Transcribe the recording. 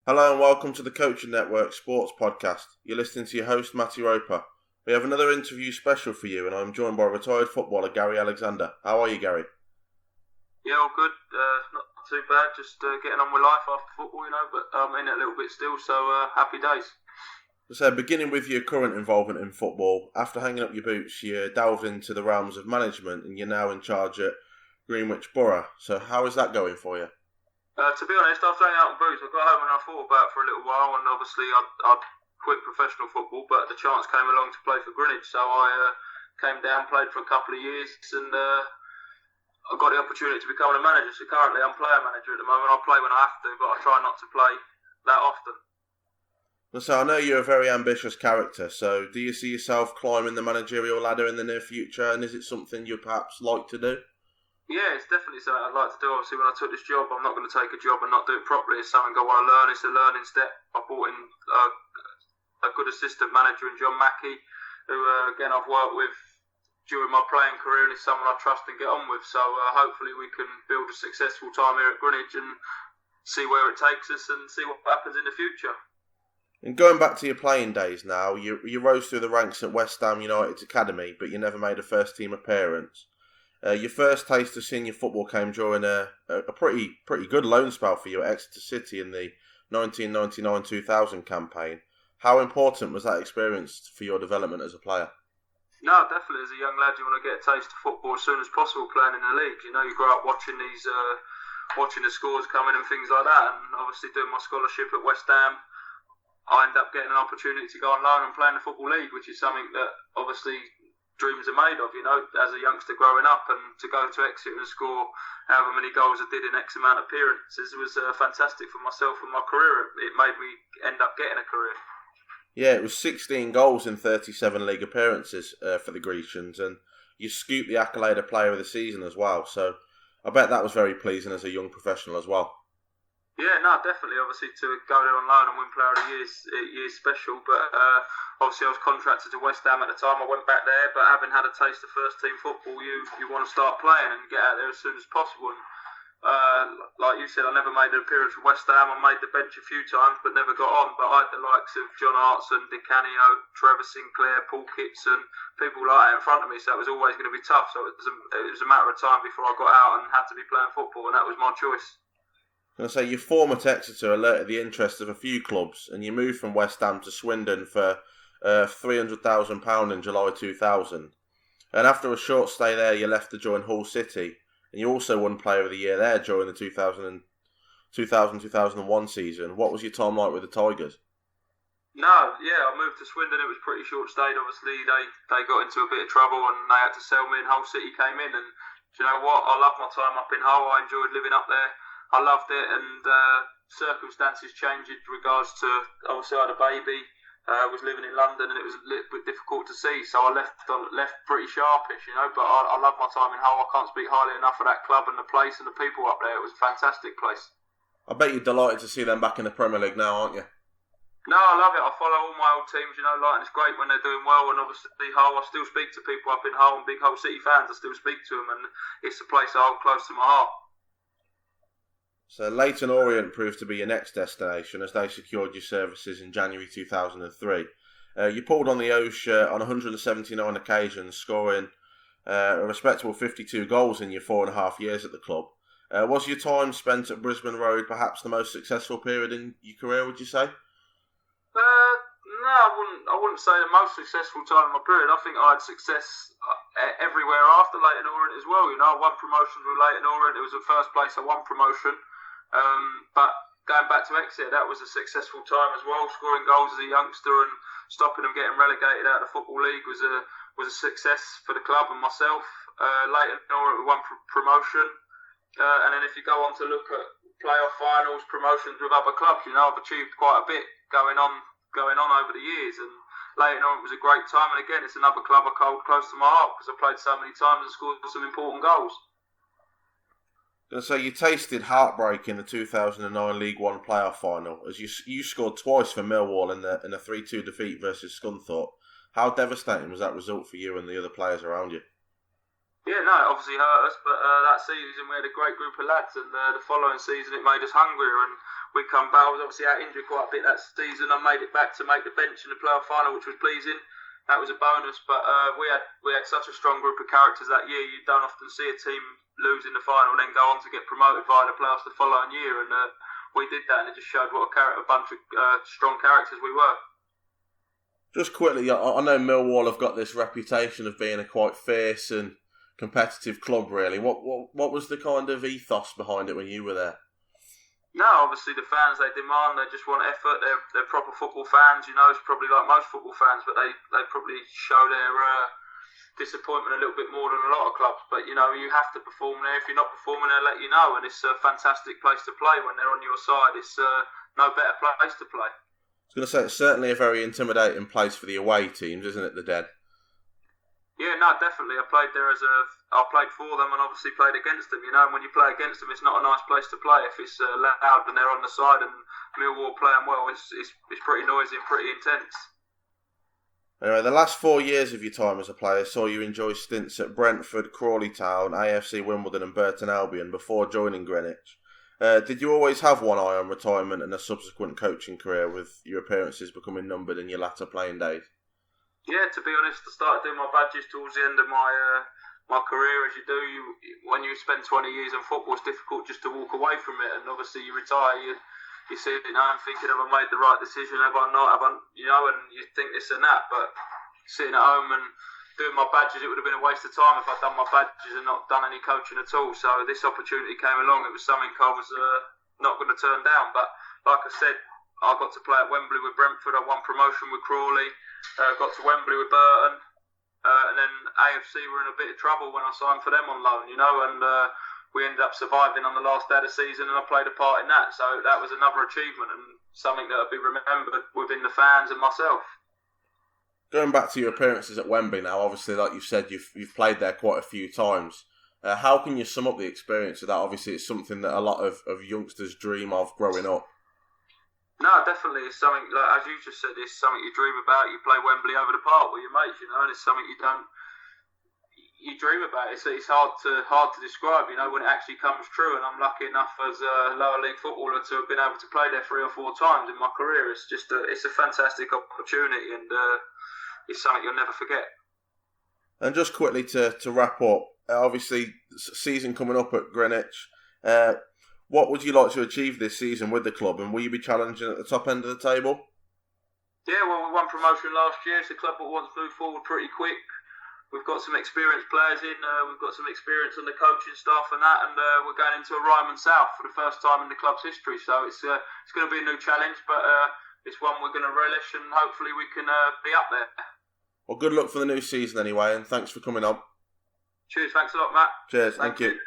Hello and welcome to the Coaching Network Sports Podcast. You're listening to your host, Matty Roper. We have another interview special for you, and I'm joined by retired footballer Gary Alexander. How are you, Gary? Yeah, all good. Not too bad. Just getting on with life after football, but I'm in it a little bit still, so happy days. So, beginning with your current involvement in football, after hanging up your boots, you delved into the realms of management, and you're now in charge at Greenwich Borough. So, how is that going for you? To be honest, after hanging out in boots, I got home and I thought about it for a little while, and obviously I'd quit professional football, but the chance came along to play for Greenwich, so I came down, played for a couple of years, and I got the opportunity to become a manager. So currently I'm player manager at the moment. I play when I have to, but I try not to play that often. So I know you're a very ambitious character, so do you see yourself climbing the managerial ladder in the near future, and is it something you perhaps like to do? Yeah, it's definitely something I'd like to do. Obviously, when I took this job, I'm not going to take a job and not do it properly. It's something I want to learn. It's a learning step. I brought in a good assistant manager in John Mackey, who, again, I've worked with during my playing career, and is someone I trust and get on with. So hopefully we can build a successful time here at Greenwich and see where it takes us and see what happens in the future. And going back to your playing days now, you rose through the ranks at West Ham United's academy, but you never made a first-team appearance. Your first taste of senior football came during a pretty good loan spell for you at Exeter City in the 1999-2000 campaign. How important was that experience for your development as a player? No, definitely. As a young lad, you want to get a taste of football as soon as possible playing in the league. You grow up watching these, watching the scores coming and things like that. And obviously doing my scholarship at West Ham, I ended up getting an opportunity to go on loan and play in the Football League, which is something that obviously dreams are made of, as a youngster growing up, and to go to Exeter and score however many goals I did in X amount of appearances was fantastic for myself and my career. It made me end up getting a career. Yeah, it was 16 goals in 37 league appearances for the Grecians, and you scooped the accolade of player of the season as well, so I bet that was very pleasing as a young professional as well. Yeah, no, definitely. Obviously, to go there on loan and win Player of the Year is special. But obviously, I was contracted to West Ham at the time. I went back there, but having had a taste of first-team football, you want to start playing and get out there as soon as possible. And like you said, I never made an appearance for West Ham. I made the bench a few times, but never got on. But I had the likes of John Hartson, Di Canio, Trevor Sinclair, Paul Kitson, people like that in front of me. So it was always going to be tough. So it was a matter of time before I got out and had to be playing football, and that was my choice. I say your form at Exeter alerted the interest of a few clubs, and you moved from West Ham to Swindon for £300,000 in July 2000. And after a short stay there, you left to join Hull City, and you also won Player of the Year there during the 2000-2001 season. What was your time like with the Tigers? No, yeah, I moved to Swindon. It was pretty short stayed. Obviously, they got into a bit of trouble and they had to sell me, and Hull City came in. And do you know what? I loved my time up in Hull. I enjoyed living up there. I loved it, and circumstances changed in regards to, obviously I had a baby, was living in London, and it was a little bit difficult to see, so I left pretty sharpish, but I love my time in Hull. I can't speak highly enough of that club and the place and the people up there. It was a fantastic place. I bet you're delighted to see them back in the Premier League now, aren't you? No, I love it. I follow all my old teams, and it's great when they're doing well, and obviously Hull, I still speak to people up in Hull, and big Hull City fans, I still speak to them, and it's a place I hold close to my heart. So Leyton Orient proved to be your next destination as they secured your services in January 2003. You pulled on the Osh on 179 occasions, scoring a respectable 52 goals in your 4.5 years at the club. Was your time spent at Brisbane Road perhaps the most successful period in your career, would you say? No, I wouldn't say the most successful time in my period. I think I had success everywhere after Leyton Orient as well. I won promotions with Leyton Orient. It was the first place I won promotion. But going back to Exeter, that was a successful time as well. Scoring goals as a youngster and stopping them getting relegated out of the Football League was a success for the club and myself. Leyton Orient we won promotion, and then if you go on to look at playoff finals, promotions with other clubs, I've achieved quite a bit going on over the years. And Leyton Orient was a great time, and again, it's another club I hold close to my heart because I played so many times and scored some important goals. So you tasted heartbreak in the 2009 League One playoff final as you scored twice for Millwall in a 3-2 defeat versus Scunthorpe. How devastating was that result for you and the other players around you? Yeah, no, it obviously hurt us, but that season we had a great group of lads, and the following season it made us hungrier, and we come back. I was obviously out injured quite a bit that season. I made it back to make the bench in the playoff final, which was pleasing. That was a bonus, but we had such a strong group of characters that year. You don't often see a team lose in the final and then go on to get promoted via the playoffs the following year, and we did that, and it just showed what a bunch of strong characters we were. Just quickly, I know Millwall have got this reputation of being a quite fierce and competitive club, really. What was the kind of ethos behind it when you were there? No, obviously the fans, they demand, they just want effort. They're proper football fans, you know. It's probably like most football fans, but they probably show their disappointment a little bit more than a lot of clubs. But, you know, you have to perform there. If you're not performing, they'll let you know. And it's a fantastic place to play when they're on your side. It's no better place to play. I was going to say, it's certainly a very intimidating place for the away teams, isn't it, the Den? Yeah, no, definitely. I played there I played for them and obviously played against them. You know, and when you play against them, it's not a nice place to play. If it's loud and they're on the side and Millwall playing well, it's pretty noisy and pretty intense. Anyway, the last 4 years of your time as a player saw you enjoy stints at Brentford, Crawley Town, AFC Wimbledon and Burton Albion before joining Greenwich. Did you always have one eye on retirement and a subsequent coaching career, with your appearances becoming numbered in your latter playing days? Yeah, to be honest, I started doing my badges towards the end of my career, as you do. When you spend 20 years in football, it's difficult just to walk away from it. And obviously, you retire, you sit at home thinking, have I made the right decision? Have I not? And you think this and that. But sitting at home and doing my badges, it would have been a waste of time if I'd done my badges and not done any coaching at all. So this opportunity came along. It was something I was not going to turn down. But like I said, I got to play at Wembley with Brentford. I won promotion with Crawley. Got to Wembley with Burton, and then AFC were in a bit of trouble when I signed for them on loan, you know, and we ended up surviving on the last day of the season, and I played a part in that. So that was another achievement and something that will be remembered within the fans and myself. Going back to your appearances at Wembley now, obviously, like you said, you've played there quite a few times. How can you sum up the experience of that? Obviously, it's something that a lot of youngsters dream of growing up. No, definitely. It's something, like, as you just said, it's something you dream about. You play Wembley over the park with your mates, you know, and it's something you dream about. It's hard to describe, you know, when it actually comes true. And I'm lucky enough as a lower league footballer to have been able to play there 3 or 4 times in my career. It's just it's a fantastic opportunity, and it's something you'll never forget. And just quickly to wrap up, obviously, season coming up at Greenwich. What would you like to achieve this season with the club, and will you be challenging at the top end of the table? Yeah, well, we won promotion last year. It's a club that wants to move forward pretty quick. We've got some experienced players in. We've got some experience on the coaching staff and that, and we're going into a Ryman South for the first time in the club's history. So it's going to be a new challenge, but it's one we're going to relish, and hopefully we can be up there. Well, good luck for the new season anyway, and thanks for coming on. Cheers, thanks a lot, Matt. Cheers, thank you.